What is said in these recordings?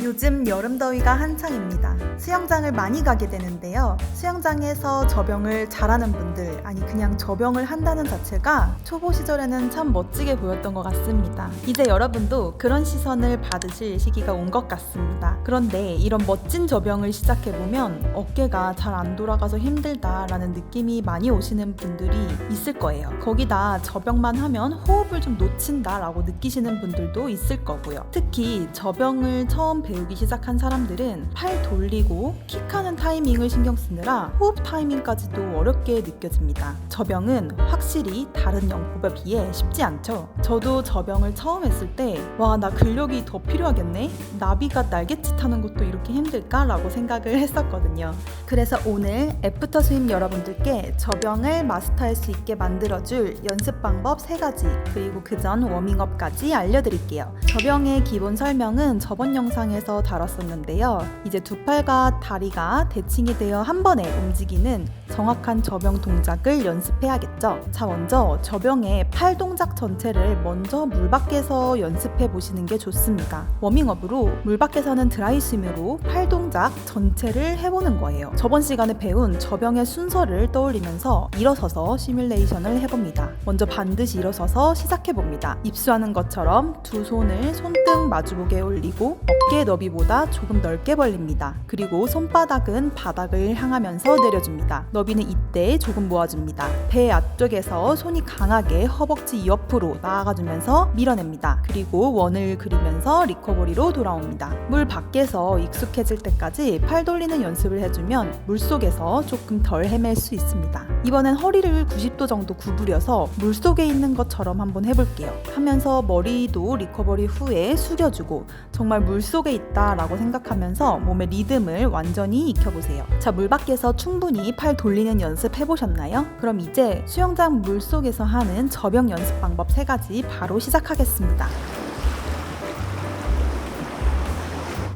요즘 여름 더위가 한창입니다. 수영장을 많이 가게 되는데요. 수영장에서 접영을 잘하는 분들, 아니 그냥 접영을 한다는 자체가 초보 시절에는 참 멋지게 보였던 것 같습니다. 이제 여러분도 그런 시선을 받으실 시기가 온 것 같습니다. 그런데 이런 멋진 접영을 시작해보면 어깨가 잘 안 돌아가서 힘들다라는 느낌이 많이 오시는 분들이 있을 거예요. 거기다 접영만 하면 호흡을 좀 놓친다라고 느끼시는 분들도 있을 거고요. 특히 접영을 처음 배우기 시작한 사람들은 팔 돌리고 킥하는 타이밍을 신경 쓰느라 호흡 타이밍까지도 어렵게 느껴집니다. 접영은 확실히 다른 영법에 비해 쉽지 않죠. 저도 접영을 처음 했을 때 와, 나 근력이 더 필요하겠네? 나비가 날갯짓 하는 것도 이렇게 힘들까? 라고 생각을 했었거든요. 그래서 오늘 애프터 스임 여러분들께 접영을 마스터할 수 있게 만들어줄 연습 방법 3가지, 그리고 그전 워밍업까지 알려드릴게요. 접영의 기본 설명은 저번 영상에서 다뤘었는데요. 이제 두 팔과 다리가 대칭이 되어 한 번에 움직이는 정확한 접영 동작을 연습해야겠죠. 자, 먼저 접영의 팔 동작 전체를 먼저 물 밖에서 연습해 보시는 게 좋습니다. 워밍업으로 물 밖에서는 드라이 스윙으로 팔 동작 전체를 해보는 거예요. 저번 시간에 배운 접영의 순서를 떠올리면서 일어서서 시뮬레이션을 해봅니다. 먼저 반드시 일어서서 시작해봅니다. 입수하는 것처럼 두 손을 손등 마주보게 올리고 어깨 너비보다 조금 넓게 벌립니다. 그리고 손바닥은 바닥을 향하면서 내려줍니다. 너비는 이때 조금 모아줍니다. 배 앞쪽에서 손이 강하게 허벅지 옆으로 나아가주면서 밀어냅니다. 그리고 원을 그리면서 리커버리로 돌아옵니다. 물 밖에서 익숙해질 때까지 팔 돌리는 연습을 해주면 물속에서 조금 덜 헤맬 수 있습니다. 이번엔 허리를 90도 정도 구부려서 물속에 있는 것처럼 한번 해볼게요. 하면서 머리도 리커버리 후에 숙여주고 정말 물속에 있다라고 생각하면서 몸의 리듬을 완전히 익혀보세요. 자, 물 밖에서 충분히 팔 돌리는 연습 해보셨나요? 그럼 이제 수영장 물속에서 하는 접영 연습 방법 3가지 바로 시작하겠습니다.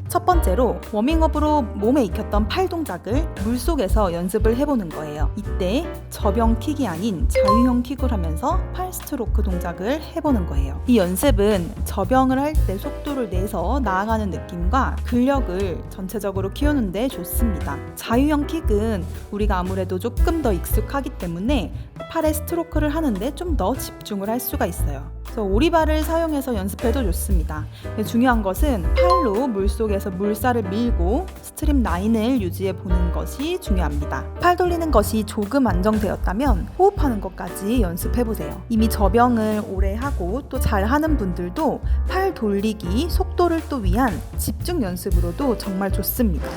첫 번째로 워밍업으로 몸에 익혔던 팔 동작을 물속에서 연습을 해보는 거예요. 이때 접영 킥이 아닌 자유형 킥을 하면서 팔 스트로크 동작을 해보는 거예요. 이 연습은 접영을 할 때 속도를 내서 나아가는 느낌과 근력을 전체적으로 키우는데 좋습니다. 자유형 킥은 우리가 아무래도 조금 더 익숙하기 때문에 팔의 스트로크를 하는데 좀 더 집중을 할 수가 있어요. 그래서 오리발을 사용해서 연습해도 좋습니다. 중요한 것은 팔로 물속에서 물살을 밀고 스트림 라인을 유지해 보는 것이 중요합니다. 팔 돌리는 것이 조금 안정되었다면 호흡하는 것까지 연습해보세요. 이미 접영을 오래 하고 또 잘하는 분들도 팔 돌리기 속도를 또 위한 집중 연습으로도 정말 좋습니다.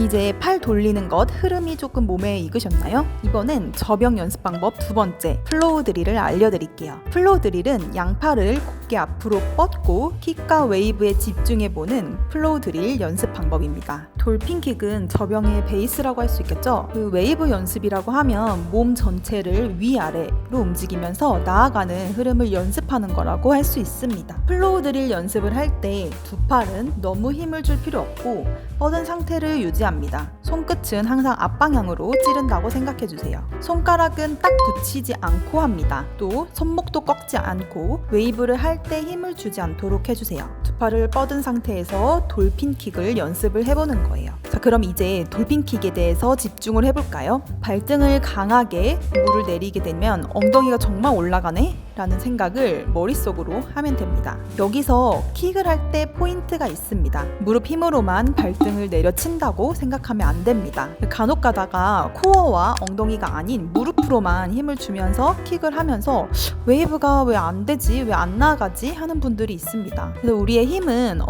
이제 팔 돌리는 것 흐름이 조금 몸에 익으셨나요? 이번엔 접영 연습 방법 2번째, 플로우 드릴을 알려드릴게요. 플로우 드릴은 양팔을 곧게 앞으로 뻗고 킥과 웨이브에 집중해보는 플로우 드릴 연습 방법입니다. 돌핀 킥은 접영의 베이스라고 할 수 있겠죠? 그 웨이브 연습이라고 하면 몸 전체를 위아래로 움직이면서 나아가는 흐름을 연습하는 거라고 할 수 있습니다. 플로우 드릴 연습을 할 때 두 팔은 너무 힘을 줄 필요 없고 뻗은 상태를 유지합니다. 손끝은 항상 앞방향으로 찌른다고 생각해주세요. 손가락은 딱 붙이지 않고 합니다. 또 손목도 꺾지 않고 웨이브를 할 때 힘을 주지 않도록 해주세요. 두 팔을 뻗은 상태에서 돌핀 킥을 연습을 해보는 거예요. 자, 그럼 이제 돌핀 킥에 대해서 집중을 해볼까요? 발등을 강하게 물을 내리게 되면 엉덩이가 정말 올라가네? 라는 생각을 머릿속으로 하면 됩니다. 여기서 킥을 할 때 포인트가 있습니다. 무릎 힘으로만 발등을 내려친다고 생각하면 안 됩니다. 간혹 가다가 코어와 엉덩이가 아닌 무릎으로만 힘을 주면서 킥을 하면서 웨이브가 왜 안 되지? 왜 안 나가지? 하는 분들이 있습니다. 그래서 우리의 힘은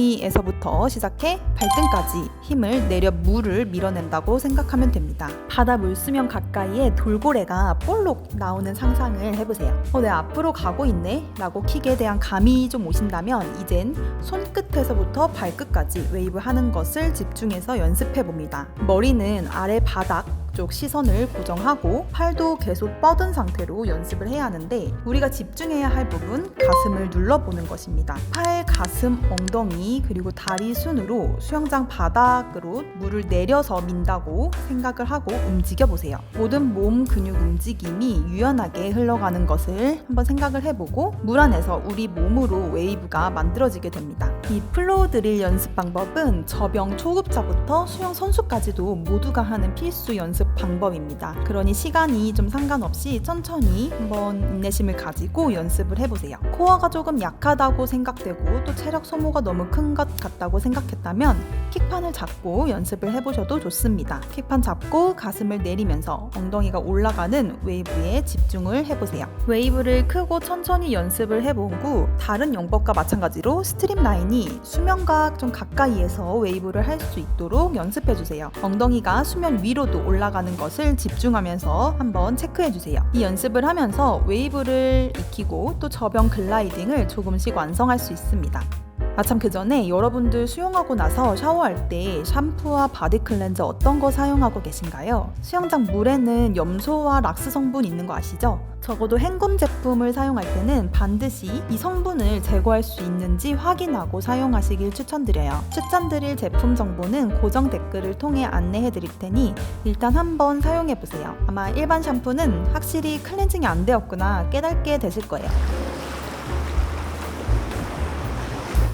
엉덩이에서부터 시작해 발등까지 힘을 내려 물을 밀어낸다고 생각하면 됩니다. 바다 물수면 가까이에 돌고래가 볼록 나오는 상상을 해보세요. 내가 앞으로 가고 있네? 라고 킥에 대한 감이 좀 오신다면 이젠 손끝에서부터 발끝까지 웨이브 하는 것을 집중해서 연습해 봅니다. 머리는 아래 바닥 양쪽 시선을 고정하고 팔도 계속 뻗은 상태로 연습을 해야 하는데 우리가 집중해야 할 부분 가슴을 눌러보는 것입니다. 팔, 가슴, 엉덩이 그리고 다리 순으로 수영장 바닥으로 물을 내려서 민다고 생각을 하고 움직여보세요. 모든 몸 근육 움직임이 유연하게 흘러가는 것을 한번 생각을 해보고 물 안에서 우리 몸으로 웨이브가 만들어지게 됩니다. 이 플로우 드릴 연습 방법은 저병 초급자부터 수영 선수까지도 모두가 하는 필수 연습 방법입니다. 그러니 시간이 좀 상관없이 천천히 한번 인내심을 가지고 연습을 해보세요. 코어가 조금 약하다고 생각되고 또 체력 소모가 너무 큰 것 같다고 생각했다면 킥판을 잡고 연습을 해보셔도 좋습니다. 킥판 잡고 가슴을 내리면서 엉덩이가 올라가는 웨이브에 집중을 해보세요. 웨이브를 크고 천천히 연습을 해본 후 다른 영법과 마찬가지로 스트림 라인이 수면과 좀 가까이에서 웨이브를 할 수 있도록 연습해주세요. 엉덩이가 수면 위로도 올라가는 것을 집중하면서 한번 체크해주세요. 이 연습을 하면서 웨이브를 익히고 또 저병 글라이딩을 조금씩 완성할 수 있습니다. 참 그 전에 여러분들 수영하고 나서 샤워할 때 샴푸와 바디 클렌저 어떤 거 사용하고 계신가요? 수영장 물에는 염소와 락스 성분 있는 거 아시죠? 적어도 헹굼 제품을 사용할 때는 반드시 이 성분을 제거할 수 있는지 확인하고 사용하시길 추천드려요. 추천드릴 제품 정보는 고정 댓글을 통해 안내해 드릴 테니 일단 한번 사용해 보세요. 아마 일반 샴푸는 확실히 클렌징이 안 되었구나 깨닫게 되실 거예요.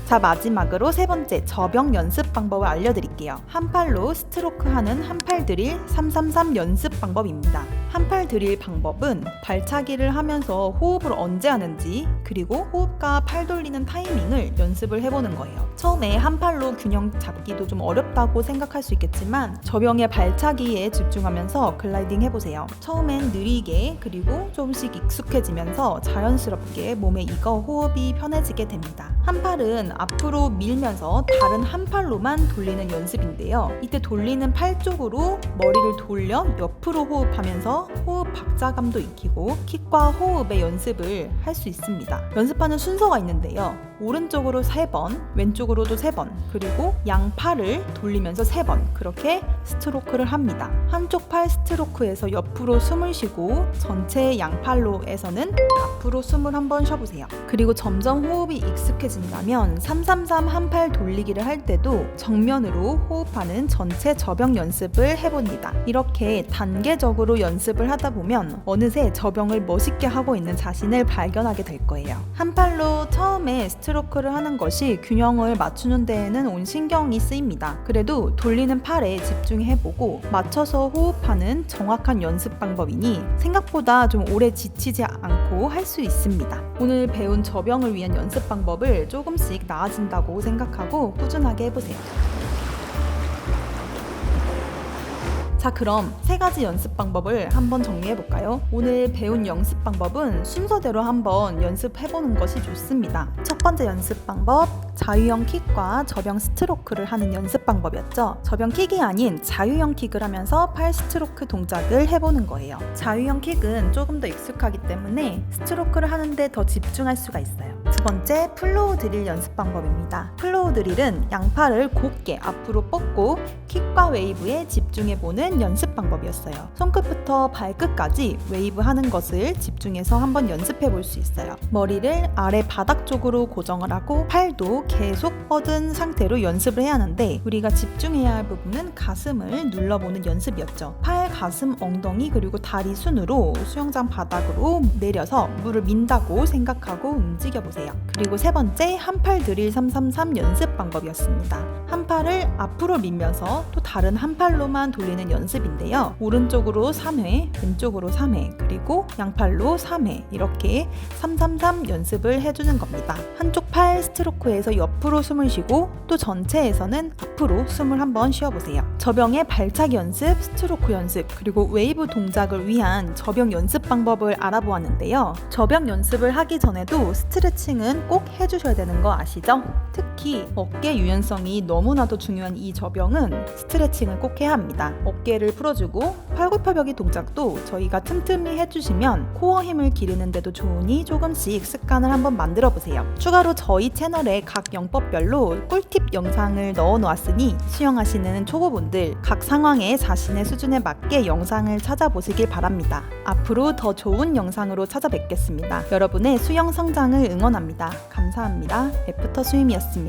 자, 마지막으로 세 번째 저병 연습 방법을 알려드릴게요. 한 팔로 스트로크 하는 한팔 드릴 333 연습 방법입니다. 한팔 드릴 방법은 발차기를 하면서 호흡을 언제 하는지 그리고 호흡과 팔 돌리는 타이밍을 연습을 해보는 거예요. 처음에 한 팔로 균형 잡기도 좀 어렵다고 생각할 수 있겠지만 저병의 발차기에 집중하면서 글라이딩 해보세요. 처음엔 느리게 그리고 조금씩 익숙해지면서 자연스럽게 몸에 익어 호흡이 편해지게 됩니다. 한 팔은 앞으로 밀면서 다른 한 팔로만 돌리는 연습인데요. 이때 돌리는 팔 쪽으로 머리를 돌려 옆으로 호흡하면서 호흡 박자감도 익히고 킥과 호흡의 연습을 할 수 있습니다. 연습하는 순서가 있는데요. 오른쪽으로 3번, 왼쪽으로도 3번, 그리고 양팔을 돌리면서 3번 그렇게 스트로크를 합니다. 한쪽 팔 스트로크에서 옆으로 숨을 쉬고 전체 양팔로에서는 앞으로 숨을 한번 쉬어보세요. 그리고 점점 호흡이 익숙해진다면 333 한 팔 돌리기를 할 때도 정면으로 호흡하는 전체 저병 연습을 해봅니다. 이렇게 단계적으로 연습을 하다 보면 어느새 저병을 멋있게 하고 있는 자신을 발견하게 될 거예요. 한 팔로 처음에 스트로크를 하는 것이 균형을 맞추는 데에는 온 신경이 쓰입니다. 그래도 돌리는 팔에 집중해보고 맞춰서 호흡하는 정확한 연습 방법이니 생각보다 좀 오래 지치지 않고 할 수 있습니다. 오늘 배운 저병을 위한 연습 방법을 조금씩 나아진다고 생각하고 꾸준하게 해보세요. 자, 그럼 3가지 연습 방법을 한번 정리해볼까요? 오늘 배운 연습 방법은 순서대로 한번 연습해보는 것이 좋습니다. 첫 번째 연습 방법, 자유형 킥과 저병 스트로크를 하는 연습 방법이었죠. 저병 킥이 아닌 자유형 킥을 하면서 팔 스트로크 동작을 해보는 거예요. 자유형 킥은 조금 더 익숙하기 때문에 스트로크를 하는데 더 집중할 수가 있어요. 두 번째, 플로우 드릴 연습 방법입니다. 플로우 드릴은 양팔을 곧게 앞으로 뻗고 킥과 웨이브에 집중해보는 연습 방법이었어요. 손끝부터 발끝까지 웨이브 하는 것을 집중해서 한번 연습해볼 수 있어요. 머리를 아래 바닥 쪽으로 고정을 하고 팔도 계속 뻗은 상태로 연습을 해야 하는데 우리가 집중해야 할 부분은 가슴을 눌러보는 연습이었죠. 팔, 가슴, 엉덩이 그리고 다리 순으로 수영장 바닥으로 내려서 물을 민다고 생각하고 움직여보세요. 그리고 세 번째, 한 팔 드릴 333 연습 방법이었습니다. 한 팔을 앞으로 밀면서 또 다른 한 팔로만 돌리는 연습인데요. 오른쪽으로 3회, 왼쪽으로 3회, 그리고 양팔로 3회 이렇게 333 연습을 해주는 겁니다. 한쪽 팔 스트로크에서 옆으로 숨을 쉬고 또 전체에서는 앞으로 숨을 한번 쉬어보세요. 저병의 발차기 연습, 스트로크 연습, 그리고 웨이브 동작을 위한 저병 연습 방법을 알아보았는데요. 저병 연습을 하기 전에도 스트레칭은 꼭 해주셔야 되는 거 아시죠? 특히 특히 어깨 유연성이 너무나도 중요한 이 저병은 스트레칭을 꼭 해야 합니다. 어깨를 풀어주고 팔굽혀펴기 동작도 저희가 틈틈이 해주시면 코어 힘을 기르는 데도 좋으니 조금씩 습관을 한번 만들어 보세요. 추가로 저희 채널에 각 영법별로 꿀팁 영상을 넣어 놓았으니 수영하시는 초보분들 각 상황에 자신의 수준에 맞게 영상을 찾아보시길 바랍니다. 앞으로 더 좋은 영상으로 찾아뵙겠습니다. 여러분의 수영 성장을 응원합니다. 감사합니다. 애프터 스윙이었습니다.